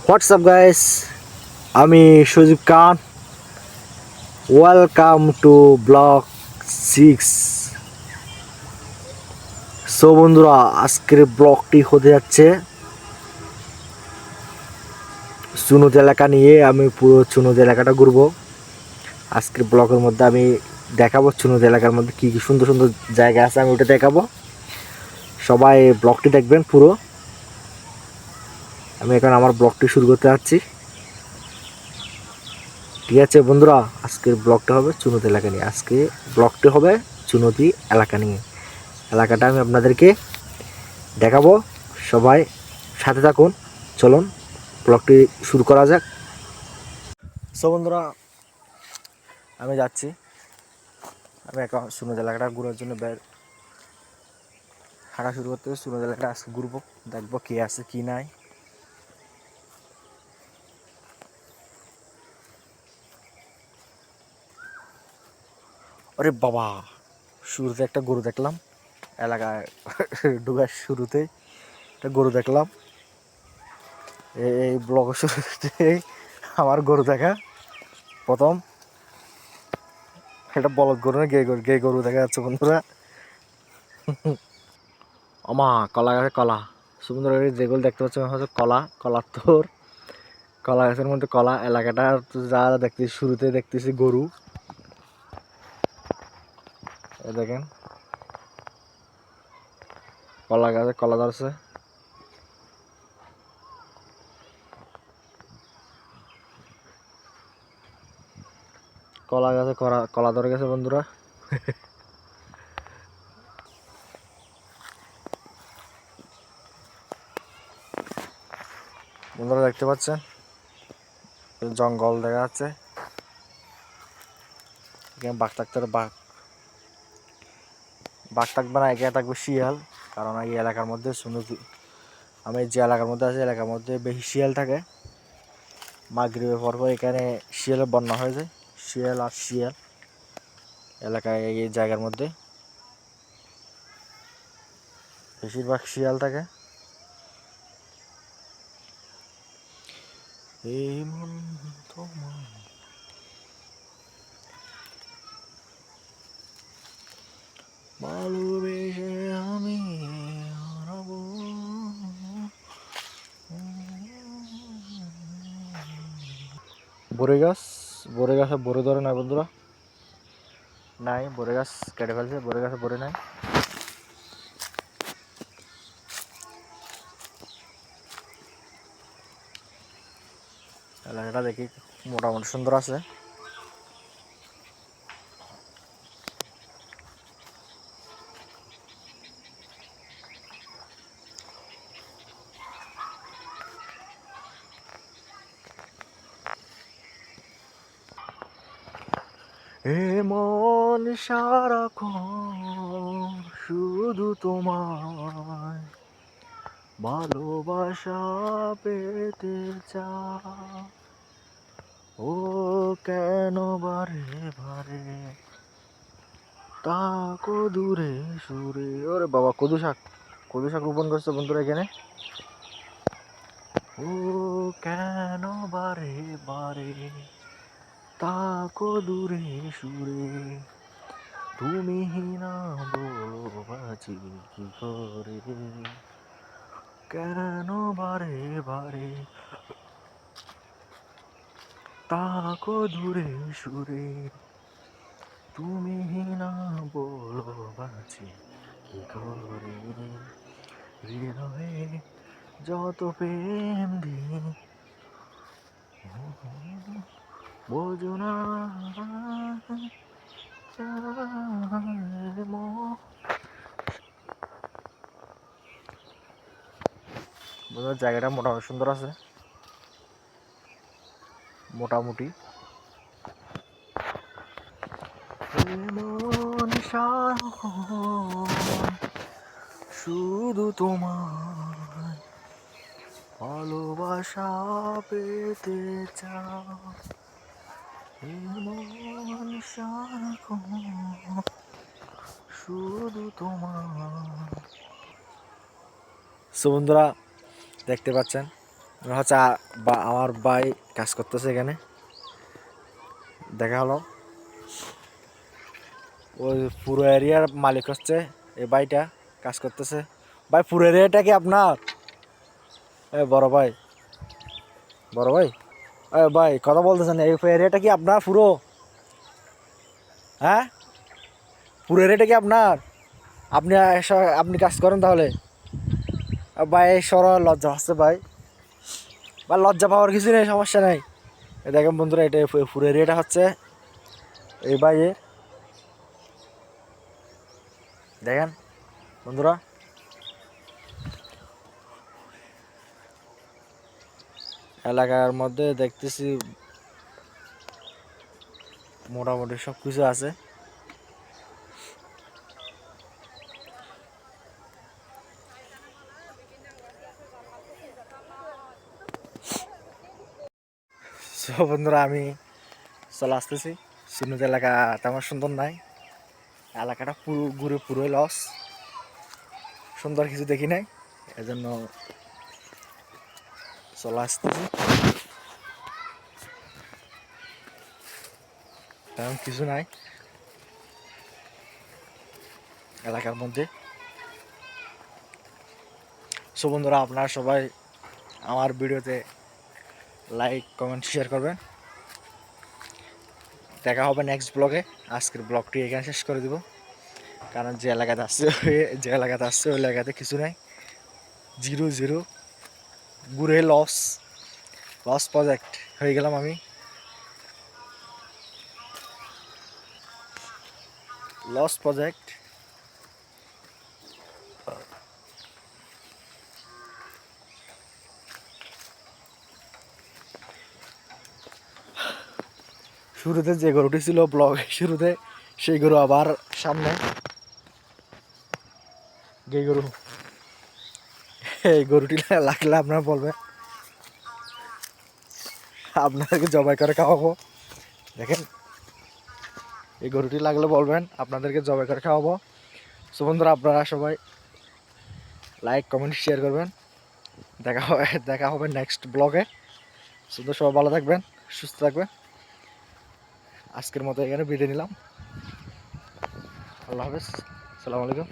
WhatsApp guys, আমি Sujib Khan. Welcome to blog 6। So বন্ধুরা, আজকের ব্লগটি হতে যাচ্ছে চুনুদ এলাকা নিয়ে। আমি পুরো চুনুদ এলাকাটা ঘুরবো। আজকের ব্লগের মধ্যে আমি দেখাবো চুনুদ এলাকার মধ্যে কী কী সুন্দর সুন্দর জায়গা আছে, আমি ওটা দেখাবো। সবাই ব্লগটি দেখবেন পুরো। আমি এখন আমার ব্লগটি শুরু করতে যাচ্ছি। ঠিক আছে বন্ধুরা, আজকের ব্লগটা হবে চুনুদ এলাকা নিয়ে। আজকে ব্লগটি হবে চুনুদি এলাকা নিয়ে। এলাকাটা আমি আপনাদেরকে দেখাবো। সবাই সাথে থাকুন। চলুন ব্লগটি শুরু করা যাক। সো বন্ধুরা, আমি যাচ্ছি। আমি এখন চুনুদ এলাকাটা ঘুরার জন্য হাঁটা শুরু করতে হবে। চুনুদ এলাকাটা আজকে ঘুরবো, দেখবো কী আছে কী নাই। আরে বাবা, শুরুতে একটা গরু দেখলাম এলাকায় ঢোকার শুরুতেই একটা গরু দেখলাম। এই ব্লগের শুরুতেই আমার গরু দেখা প্রথম। এটা বলদ গরু না গে গরু দেখা যাচ্ছে বন্ধুরা। আমা কলা গাছে কলা, সুন্দর যেগুলো দেখতে পাচ্ছি হচ্ছে কলা তোর কলা গাছের মধ্যে কলা। এলাকাটা যা দেখতেছি শুরুতে দেখতেছি গরু। দেখেন কলা গাছে কলা ধরছে। কলা গাছে কলা ধরে গেছে বন্ধুরা। বন্ধুরা দেখতে পাচ্ছেন জঙ্গল দেখা যাচ্ছে। এখানে বাঘ থাকতে বাঘ থাকবে না, এখানে থাকবে শিয়াল। কারণ এই এলাকার মধ্যে আমি যে এলাকার মধ্যে আছি এলাকার মধ্যে বেশি শিয়াল থাকে। মাগরিবের পর এখানে শিয়ালের বন্যা হয়ে যায়। শিয়াল এলাকায় এই জায়গার মধ্যে বেশিরভাগ শিয়াল থাকে। এই মন তোমার ভালোবেসে আমি হারাবো। বড়ই গাছে বড়ি ধরে না বন্ধুরা, নাই। বড়ই গাছ কেটে ফেলছে, বড়ই গাছে বড়ি নাই। এলাকাটা দেখি মোটামুটি সুন্দর আছে। এমন সারাক্ষণ শুধু তোমায় ভালোবাসা পেতে চায়। ও কেন বারে বারে তাকো দূরে সুরে। ওরে বাবা, কদু শাক রোপণ করছে বন্ধুরা এখানে। ও কেন বারে বারে তাকো দূরে সুরে, তুমি না বলো বাঁচি কি করে। কেন বারে বারে তাকো দূরে সুরে, তুমি না বলো বাঁচি কি করে। হৃদয়ে যত প্রেম দিয়ে বোঝো না জায়গাটা মোটামুটি সুন্দর আছে মোটামুটি। শুধু তোমার ভালোবাসা পেতে চাও। শুধু তোমার। সো বন্ধুরা দেখতে পাচ্ছেন হচ্ছে আমার ভাই কাজ করতেছে এখানে, দেখা হলো। ওই পুরো এরিয়ার মালিক হচ্ছে এই ভাইটা, কাজ করতেছে। ভাই পুরো এরিয়াটা কি আপনার? বড় ভাই, বড় ভাই, ভাই কথা বলতেছেন, এই এরিয়াটা কি আপনার পুরো? হ্যাঁ, পুরো এরিয়াটা কি আপনার? আপনি আপনি কাজ করেন তাহলে? ভাই লজ্জা হচ্ছে ভাই, বা লজ্জা পাওয়ার কিছু নেই, সমস্যা নেই। দেখেন বন্ধুরা, এটা পুরো এরিয়াটা হচ্ছে এই ভাইয়ের, দেখেন বন্ধুরা। এলাকার মধ্যে দেখতেছি মোটামুটি সব কিছু আছে। সব বন্ধুরা, আমি চলে আসতেছি। সুনুদ এলাকা তেমন সুন্দর নাই, এলাকাটা পুরো ঘুরে পুরোই লস, সুন্দর কিছু দেখি নাই, এজন্য চলে আসতেছি। তেমন কিছু নাই এলাকার মধ্যে। সো বন্ধুরা, আপনারা সবাই আমার ভিডিওতে লাইক কমেন্ট শেয়ার করবেন। দেখা হবে নেক্সট ব্লগে। আজকের ব্লগটি এখানে শেষ করে দিব, কারণ যে এলাকাতে আসছে ওই এলাকাতে কিছু নাই, 0-0, ঘুরে লস প্রজেক্ট হয়ে গেলাম আমি, লস প্রজেক্ট। শুরুতে যে গরুটি ছিল ব্লগের শুরুতে, সেই গরু আবার সামনে, যে গরু, এই গরুটি লাগলে আপনারা বলবেন, আপনাদেরকে জবাই করে খাওয়াবো। দেখেন, এই গরুটি লাগলে বলবেন, আপনাদেরকে জবাই করে খাওয়াবো। সো বন্ধুরা, আপনারা সবাই লাইক কমেন্ট শেয়ার করবেন। দেখা হবে নেক্সট ব্লগে। শুধু সবাই ভালো থাকবেন, সুস্থ থাকবেন। আজকের মতো এখানে বিদায় নিলাম। আল্লাহ হাফেজ, আসসালামু আলাইকুম।